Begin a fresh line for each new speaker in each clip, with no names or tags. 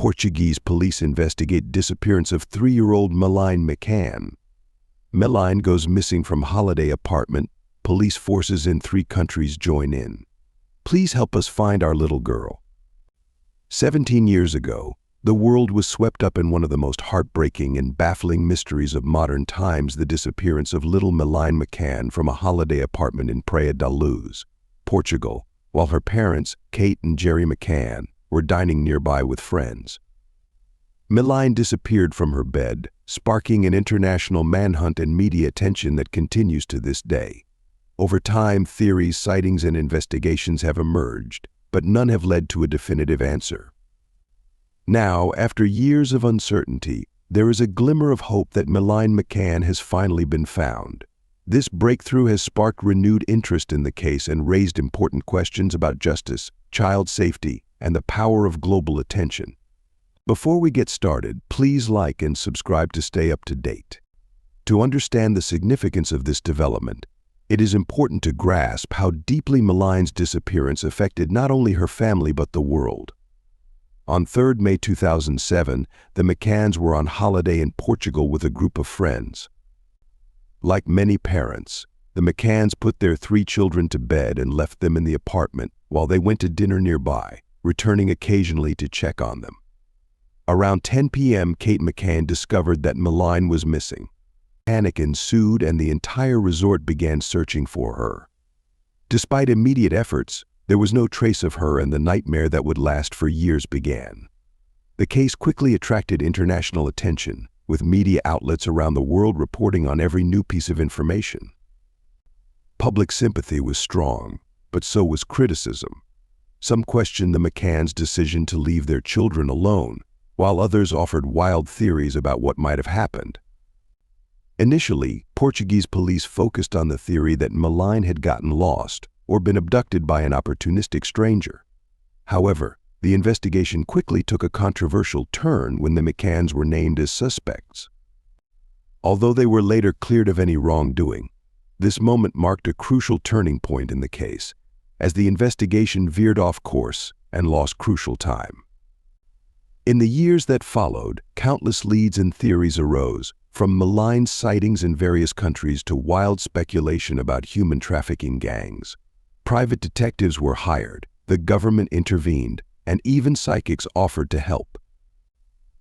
Portuguese police investigate disappearance of 3-year-old Meline McCann. Meline goes missing from holiday apartment. Police forces in 3 countries join in. Please help us find our little girl. 17 years ago, the world was swept up in one of the most heartbreaking and baffling mysteries of modern times, the disappearance of little Meline McCann from a holiday apartment in Praia da Luz, Portugal, while her parents, Kate and Jerry McCann, were dining nearby with friends. Meline disappeared from her bed, sparking an international manhunt and media attention that continues to this day. Over time, theories, sightings, and investigations have emerged, but none have led to a definitive answer. Now, after years of uncertainty, there is a glimmer of hope that Meline McCann has finally been found. This breakthrough has sparked renewed interest in the case and raised important questions about justice, child safety, and the power of global attention. Before we get started, please like and subscribe to stay up to date. To understand the significance of this development, it is important to grasp how deeply Meline's disappearance affected not only her family but the world. On 3 May 2007, the McCanns were on holiday in Portugal with a group of friends. Like many parents, the McCanns put their 3 children to bed and left them in the apartment while they went to dinner nearby, returning occasionally to check on them. Around 10 p.m., Kate McCann discovered that Meline was missing. Panic ensued and the entire resort began searching for her. Despite immediate efforts, there was no trace of her, and the nightmare that would last for years began. The case quickly attracted international attention, with media outlets around the world reporting on every new piece of information. Public sympathy was strong, but so was criticism. Some questioned the McCanns' decision to leave their children alone, while others offered wild theories about what might have happened. Initially, Portuguese police focused on the theory that Meline had gotten lost or been abducted by an opportunistic stranger. However, the investigation quickly took a controversial turn when the McCanns were named as suspects. Although they were later cleared of any wrongdoing, this moment marked a crucial turning point in the case, as the investigation veered off course and lost crucial time. In the years that followed, countless leads and theories arose, from Meline's sightings in various countries to wild speculation about human trafficking gangs. Private detectives were hired, the government intervened, and even psychics offered to help.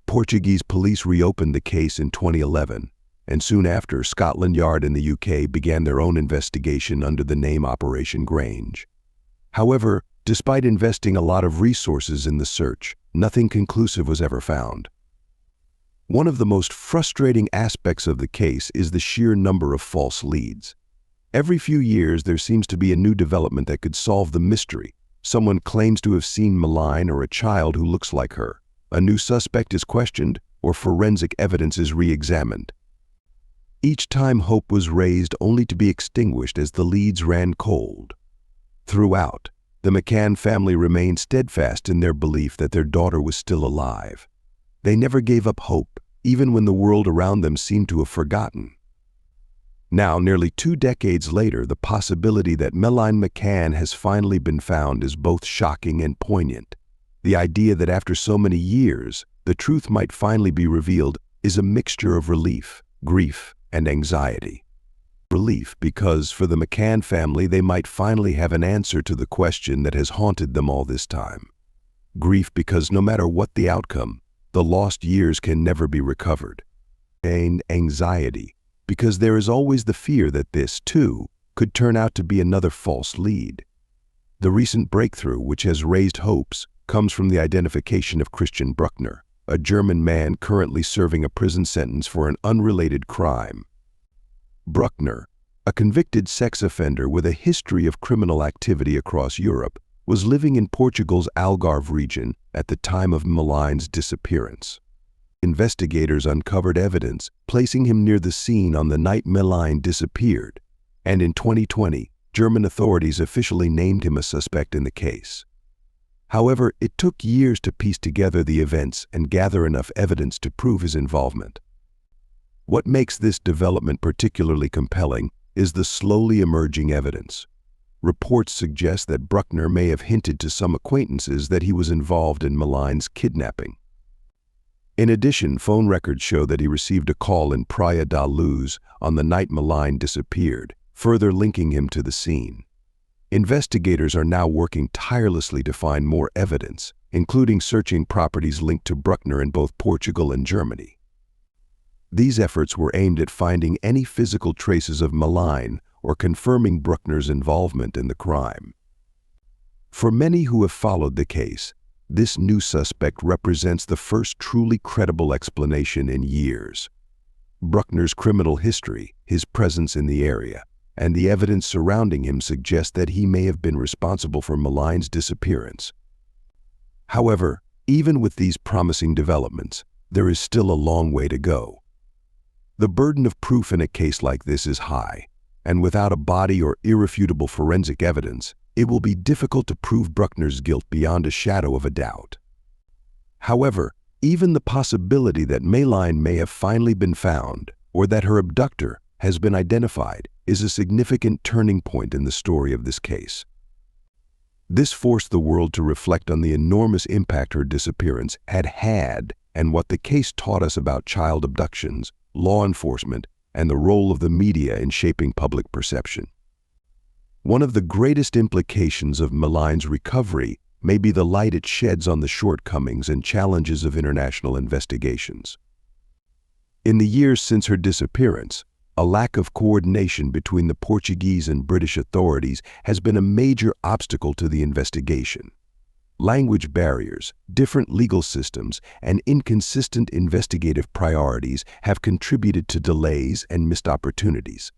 Portuguese police reopened the case in 2011, and soon after, Scotland Yard in the UK began their own investigation under the name Operation Grange. However, despite investing a lot of resources in the search, nothing conclusive was ever found. One of the most frustrating aspects of the case is the sheer number of false leads. Every few years, there seems to be a new development that could solve the mystery. Someone claims to have seen Meline or a child who looks like her. A new suspect is questioned, or forensic evidence is re-examined. Each time hope was raised only to be extinguished as the leads ran cold. Throughout, the McCann family remained steadfast in their belief that their daughter was still alive. They never gave up hope, even when the world around them seemed to have forgotten. Now, nearly 2 decades later, the possibility that Meline McCann has finally been found is both shocking and poignant. The idea that after so many years, the truth might finally be revealed is a mixture of relief, grief, and anxiety. Relief because, for the McCann family, they might finally have an answer to the question that has haunted them all this time. Grief because no matter what the outcome, the lost years can never be recovered. And anxiety, because there is always the fear that this, too, could turn out to be another false lead. The recent breakthrough, which has raised hopes, comes from the identification of Christian Bruckner, a German man currently serving a prison sentence for an unrelated crime. Bruckner, a convicted sex offender with a history of criminal activity across Europe, was living in Portugal's Algarve region at the time of Meline's disappearance. Investigators uncovered evidence placing him near the scene on the night Meline disappeared, and in 2020, German authorities officially named him a suspect in the case. However, it took years to piece together the events and gather enough evidence to prove his involvement. What makes this development particularly compelling is the slowly emerging evidence. Reports suggest that Bruckner may have hinted to some acquaintances that he was involved in Meline's kidnapping. In addition, phone records show that he received a call in Praia da Luz on the night Meline disappeared, further linking him to the scene. Investigators are now working tirelessly to find more evidence, including searching properties linked to Bruckner in both Portugal and Germany. These efforts were aimed at finding any physical traces of Meline or confirming Bruckner's involvement in the crime. For many who have followed the case, this new suspect represents the first truly credible explanation in years. Bruckner's criminal history, his presence in the area, and the evidence surrounding him suggest that he may have been responsible for Meline's disappearance. However, even with these promising developments, there is still a long way to go. The burden of proof in a case like this is high, and without a body or irrefutable forensic evidence, it will be difficult to prove Bruckner's guilt beyond a shadow of a doubt. However, even the possibility that Meline may have finally been found, or that her abductor has been identified, is a significant turning point in the story of this case. This forced the world to reflect on the enormous impact her disappearance had had and what the case taught us about child abductions, law enforcement, and the role of the media in shaping public perception. One of the greatest implications of Meline's recovery may be the light it sheds on the shortcomings and challenges of international investigations. In the years since her disappearance, a lack of coordination between the Portuguese and British authorities has been a major obstacle to the investigation. Language barriers, different legal systems, and inconsistent investigative priorities have contributed to delays and missed opportunities.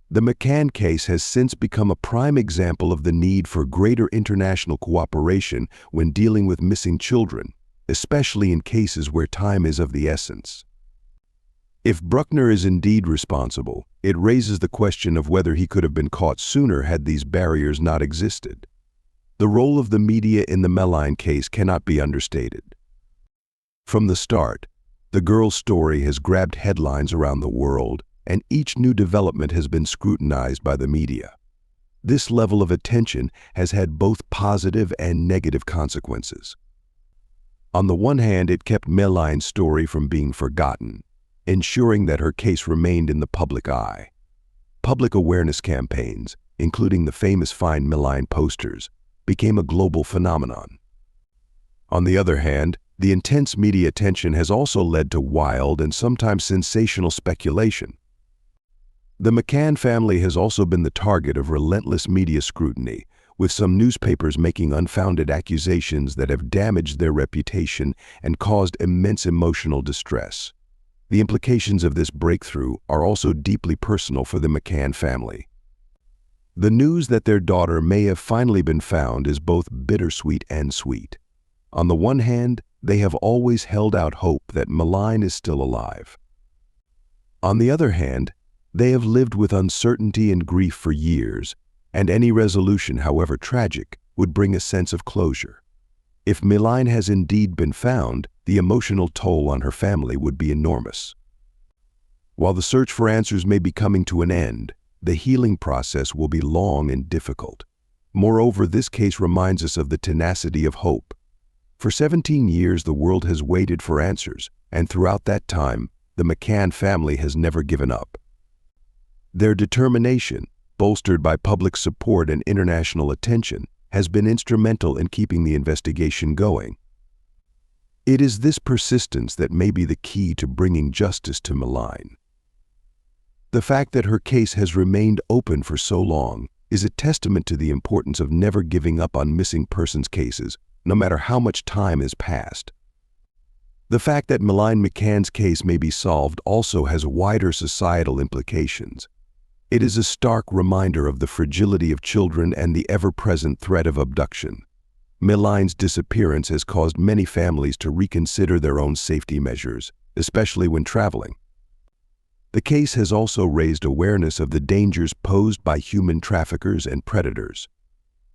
The McCann case has since become a prime example of the need for greater international cooperation when dealing with missing children, especially in cases where time is of the essence. If Bruckner is indeed responsible, it raises the question of whether he could have been caught sooner had these barriers not existed. The role of the media in the Meline case cannot be understated. From the start, the girl's story has grabbed headlines around the world, and each new development has been scrutinized by the media. This level of attention has had both positive and negative consequences. On the one hand, it kept Meline's story from being forgotten, ensuring that her case remained in the public eye. Public awareness campaigns, including the famous Find Meline posters, became a global phenomenon. On the other hand, the intense media attention has also led to wild and sometimes sensational speculation. The McCann family has also been the target of relentless media scrutiny, with some newspapers making unfounded accusations that have damaged their reputation and caused immense emotional distress. The implications of this breakthrough are also deeply personal for the McCann family. The news that their daughter may have finally been found is both bittersweet and sweet. On the one hand, they have always held out hope that Meline is still alive. On the other hand, they have lived with uncertainty and grief for years, and any resolution, however tragic, would bring a sense of closure. If Meline has indeed been found, the emotional toll on her family would be enormous. While the search for answers may be coming to an end, the healing process will be long and difficult. Moreover, this case reminds us of the tenacity of hope. For 17 years, the world has waited for answers, and throughout that time, the McCann family has never given up. Their determination, bolstered by public support and international attention, has been instrumental in keeping the investigation going. It is this persistence that may be the key to bringing justice to Meline. The fact that her case has remained open for so long is a testament to the importance of never giving up on missing persons cases, no matter how much time has passed. The fact that Meline McCann's case may be solved also has wider societal implications. It is a stark reminder of the fragility of children and the ever-present threat of abduction. Meline's disappearance has caused many families to reconsider their own safety measures, especially when traveling. The case has also raised awareness of the dangers posed by human traffickers and predators.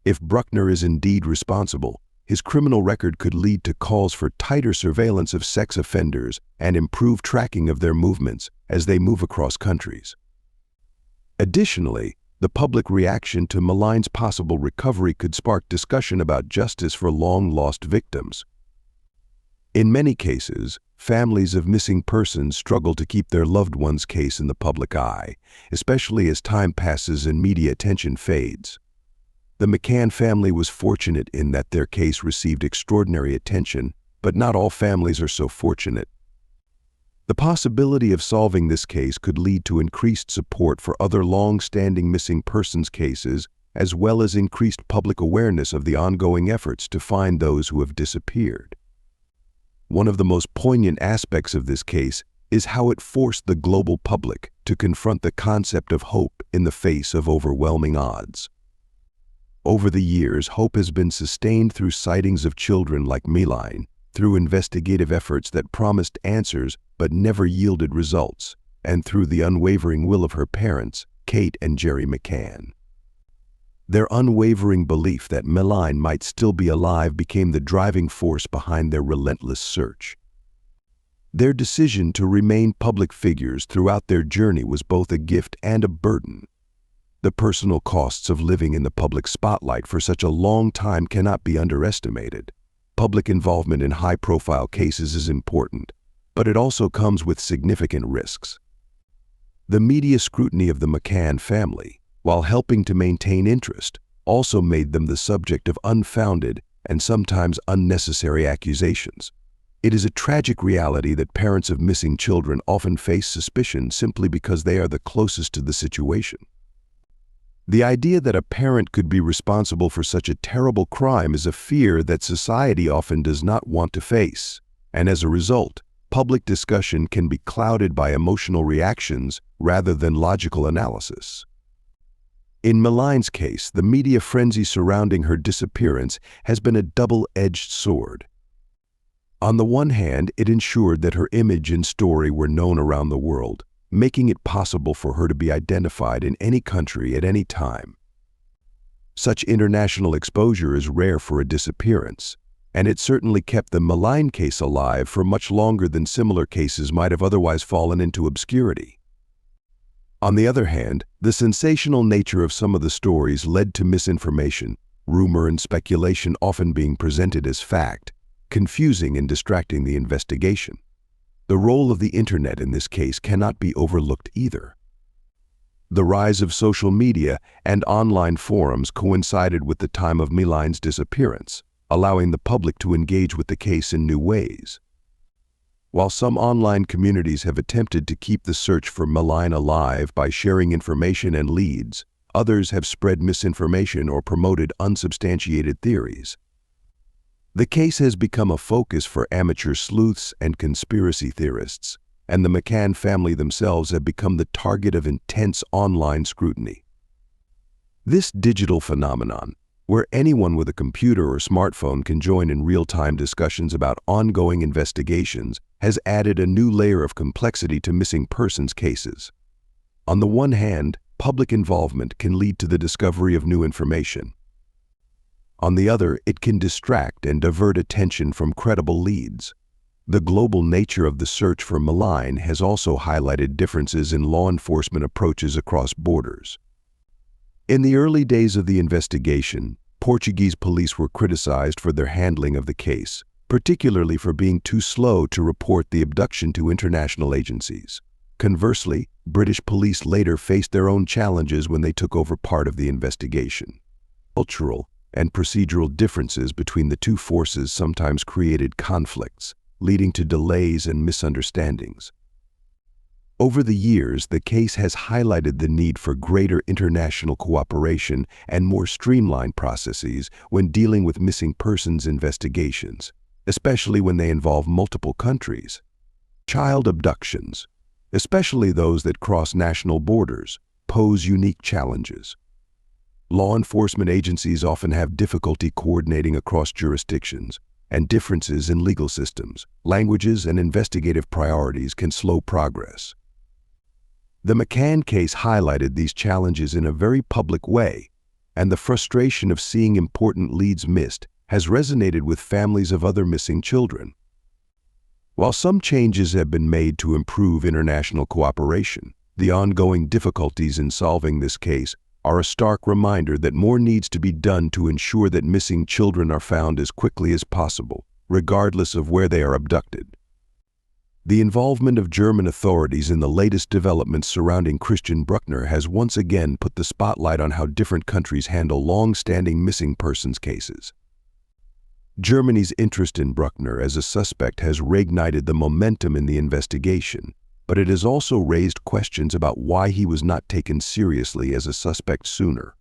If Bruckner is indeed responsible, his criminal record could lead to calls for tighter surveillance of sex offenders and improved tracking of their movements as they move across countries. Additionally, the public reaction to Meline's possible recovery could spark discussion about justice for long-lost victims. In many cases, families of missing persons struggle to keep their loved one's case in the public eye, especially as time passes and media attention fades. The McCann family was fortunate in that their case received extraordinary attention, but not all families are so fortunate. The possibility of solving this case could lead to increased support for other long-standing missing persons cases, as well as increased public awareness of the ongoing efforts to find those who have disappeared. One of the most poignant aspects of this case is how it forced the global public to confront the concept of hope in the face of overwhelming odds. Over the years, hope has been sustained through sightings of children like Meline, through investigative efforts that promised answers but never yielded results, and through the unwavering will of her parents, Kate and Jerry McCann. Their unwavering belief that Meline might still be alive became the driving force behind their relentless search. Their decision to remain public figures throughout their journey was both a gift and a burden. The personal costs of living in the public spotlight for such a long time cannot be underestimated. Public involvement in high-profile cases is important, but it also comes with significant risks. The media scrutiny of the McCann family, while helping to maintain interest, also made them the subject of unfounded and sometimes unnecessary accusations. It is a tragic reality that parents of missing children often face suspicion simply because they are the closest to the situation. The idea that a parent could be responsible for such a terrible crime is a fear that society often does not want to face, and as a result, public discussion can be clouded by emotional reactions rather than logical analysis. In Meline's case, the media frenzy surrounding her disappearance has been a double-edged sword. On the one hand, it ensured that her image and story were known around the world, making it possible for her to be identified in any country at any time. Such international exposure is rare for a disappearance, and it certainly kept the Meline case alive for much longer than similar cases might have otherwise fallen into obscurity. On the other hand, the sensational nature of some of the stories led to misinformation, rumor and speculation often being presented as fact, confusing and distracting the investigation. The role of the internet in this case cannot be overlooked either. The rise of social media and online forums coincided with the time of Meline's disappearance, allowing the public to engage with the case in new ways. While some online communities have attempted to keep the search for Meline alive by sharing information and leads, others have spread misinformation or promoted unsubstantiated theories. The case has become a focus for amateur sleuths and conspiracy theorists, and the McCann family themselves have become the target of intense online scrutiny. This digital phenomenon, where anyone with a computer or smartphone can join in real-time discussions about ongoing investigations, has added a new layer of complexity to missing persons cases. On the one hand, public involvement can lead to the discovery of new information. On the other, it can distract and divert attention from credible leads. The global nature of the search for Meline has also highlighted differences in law enforcement approaches across borders. In the early days of the investigation, Portuguese police were criticized for their handling of the case, particularly for being too slow to report the abduction to international agencies. Conversely, British police later faced their own challenges when they took over part of the investigation. Cultural and procedural differences between the two forces sometimes created conflicts, leading to delays and misunderstandings. Over the years, the case has highlighted the need for greater international cooperation and more streamlined processes when dealing with missing persons investigations, especially when they involve multiple countries. Child abductions, especially those that cross national borders, pose unique challenges. Law enforcement agencies often have difficulty coordinating across jurisdictions, and differences in legal systems, languages, and investigative priorities can slow progress. The McCann case highlighted these challenges in a very public way, and the frustration of seeing important leads missed has resonated with families of other missing children. While some changes have been made to improve international cooperation, the ongoing difficulties in solving this case are a stark reminder that more needs to be done to ensure that missing children are found as quickly as possible, regardless of where they are abducted. The involvement of German authorities in the latest developments surrounding Christian Bruckner has once again put the spotlight on how different countries handle long-standing missing persons cases. Germany's interest in Bruckner as a suspect has reignited the momentum in the investigation, but it has also raised questions about why he was not taken seriously as a suspect sooner.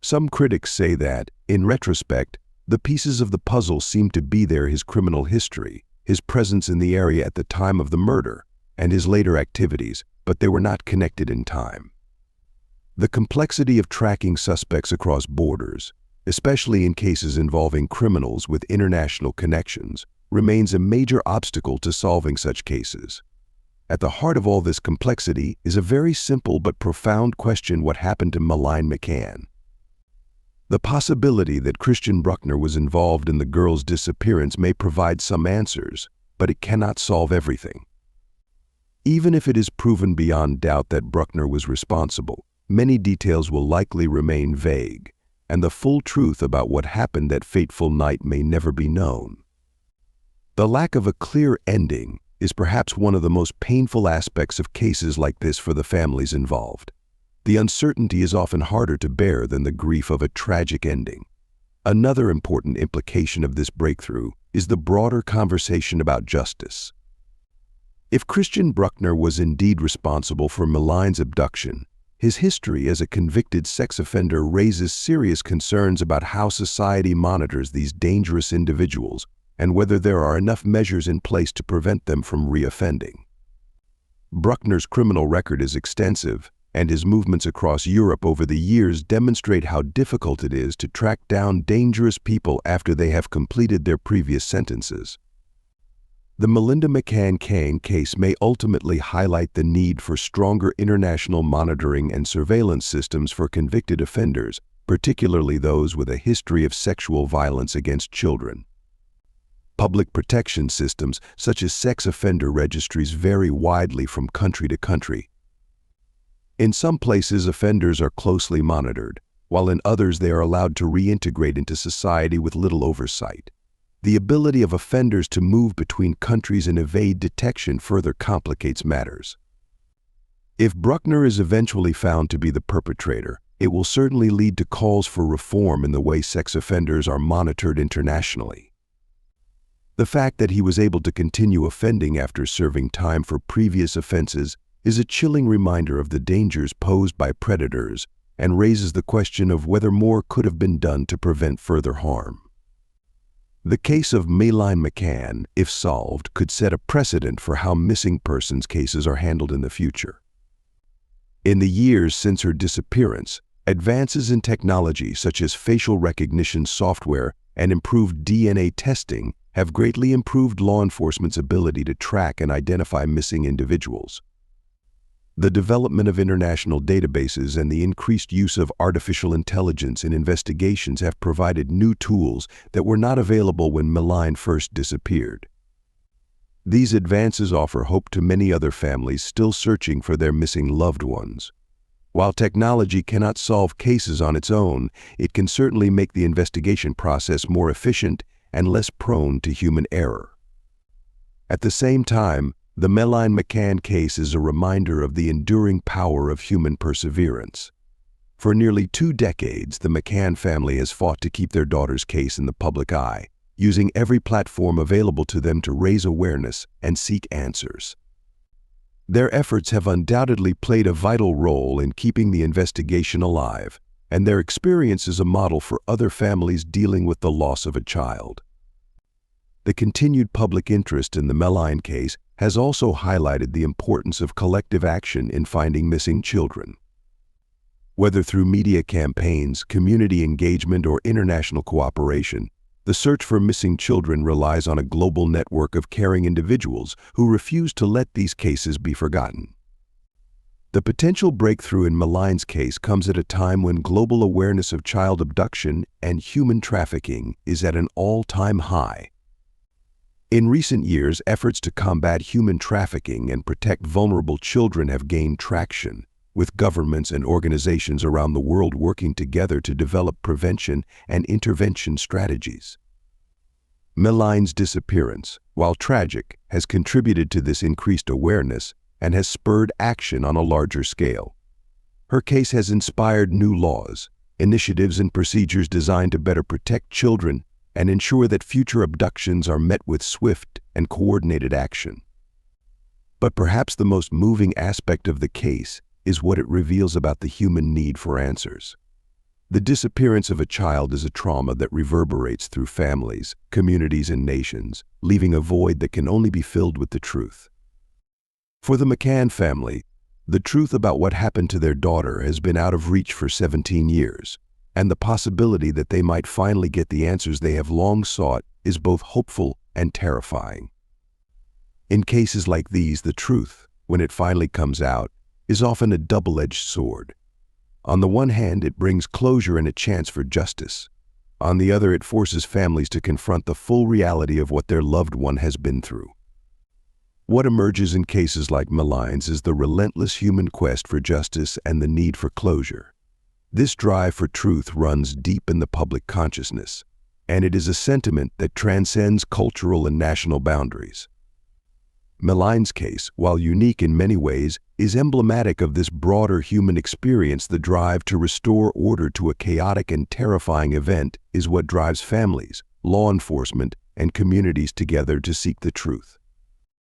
Some critics say that, in retrospect, the pieces of the puzzle seem to be there: his criminal history, his presence in the area at the time of the murder, and his later activities, but they were not connected in time. The complexity of tracking suspects across borders, especially in cases involving criminals with international connections, remains a major obstacle to solving such cases. At the heart of all this complexity is a very simple but profound question: what happened to Meline McCann? The possibility that Christian Bruckner was involved in the girl's disappearance may provide some answers, but it cannot solve everything. Even if it is proven beyond doubt that Bruckner was responsible, many details will likely remain vague, and the full truth about what happened that fateful night may never be known. The lack of a clear ending is perhaps one of the most painful aspects of cases like this for the families involved. The uncertainty is often harder to bear than the grief of a tragic ending. Another important implication of this breakthrough is the broader conversation about justice. If Christian Bruckner was indeed responsible for Meline's abduction, his history as a convicted sex offender raises serious concerns about how society monitors these dangerous individuals and whether there are enough measures in place to prevent them from reoffending. Bruckner's criminal record is extensive, and his movements across Europe over the years demonstrate how difficult it is to track down dangerous people after they have completed their previous sentences. The Meline McCann case may ultimately highlight the need for stronger international monitoring and surveillance systems for convicted offenders, particularly those with a history of sexual violence against children. Public protection systems, such as sex offender registries, vary widely from country to country. In some places, offenders are closely monitored, while in others they are allowed to reintegrate into society with little oversight. The ability of offenders to move between countries and evade detection further complicates matters. If Bruckner is eventually found to be the perpetrator, it will certainly lead to calls for reform in the way sex offenders are monitored internationally. The fact that he was able to continue offending after serving time for previous offenses is a chilling reminder of the dangers posed by predators and raises the question of whether more could have been done to prevent further harm. The case of Meline McCann, if solved, could set a precedent for how missing persons cases are handled in the future. In the years since her disappearance, advances in technology such as facial recognition software and improved DNA testing have greatly improved law enforcement's ability to track and identify missing individuals. The development of international databases and the increased use of artificial intelligence in investigations have provided new tools that were not available when Meline first disappeared. These advances offer hope to many other families still searching for their missing loved ones. While technology cannot solve cases on its own, it can certainly make the investigation process more efficient and less prone to human error. At the same time, the Meline McCann case is a reminder of the enduring power of human perseverance. For nearly 2 decades, the McCann family has fought to keep their daughter's case in the public eye, using every platform available to them to raise awareness and seek answers. Their efforts have undoubtedly played a vital role in keeping the investigation alive, and their experience is a model for other families dealing with the loss of a child. The continued public interest in the Meline case has also highlighted the importance of collective action in finding missing children. Whether through media campaigns, community engagement, or international cooperation, the search for missing children relies on a global network of caring individuals who refuse to let these cases be forgotten. The potential breakthrough in Meline's case comes at a time when global awareness of child abduction and human trafficking is at an all-time high. In recent years, efforts to combat human trafficking and protect vulnerable children have gained traction, with governments and organizations around the world working together to develop prevention and intervention strategies. Meline's disappearance, while tragic, has contributed to this increased awareness and has spurred action on a larger scale. Her case has inspired new laws, initiatives and procedures designed to better protect children and ensure that future abductions are met with swift and coordinated action. But perhaps the most moving aspect of the case is what it reveals about the human need for answers. The disappearance of a child is a trauma that reverberates through families, communities, and nations, leaving a void that can only be filled with the truth. For the McCann family, the truth about what happened to their daughter has been out of reach for 17 years, and the possibility that they might finally get the answers they have long sought is both hopeful and terrifying. In cases like these, the truth, when it finally comes out, is often a double-edged sword. On the one hand, it brings closure and a chance for justice. On the other, it forces families to confront the full reality of what their loved one has been through. What emerges in cases like Meline's is the relentless human quest for justice and the need for closure. This drive for truth runs deep in the public consciousness, and it is a sentiment that transcends cultural and national boundaries. Meline's case, while unique in many ways, is emblematic of this broader human experience. The drive to restore order to a chaotic and terrifying event is what drives families, law enforcement, and communities together to seek the truth.